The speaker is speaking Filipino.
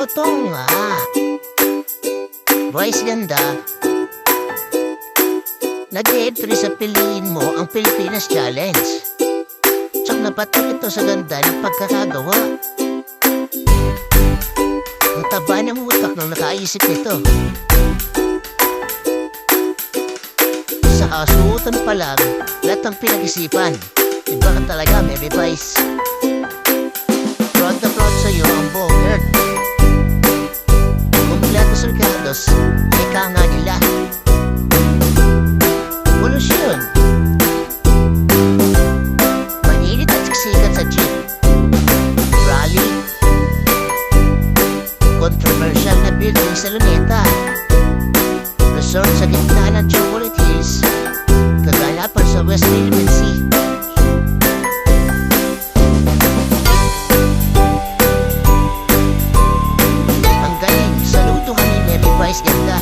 Totoo nga. Vice ganda. Nag-entry sa Piliin mo ang Pilipinas Challenge. Tsak napatik ito sa ganda ng pagkakagawa. Ang taba ng utak nang nakaisip nito. Sa kasuotan pa lang, lahat ng pinag-isipan. Iba ka talaga, Baby Vice. Proud na proud sa'yo ang buong earth. Kumpletos Ricardos, ika nga nila. Evolution. Manilit at siksikan sa jeep. Rally. Controversial na building sa Luneta. Resort sa gitna ng Chocolate Hills. Kaganapan sa West Philippine Sea. Ang galing, saludo kami Baby Vice ganda.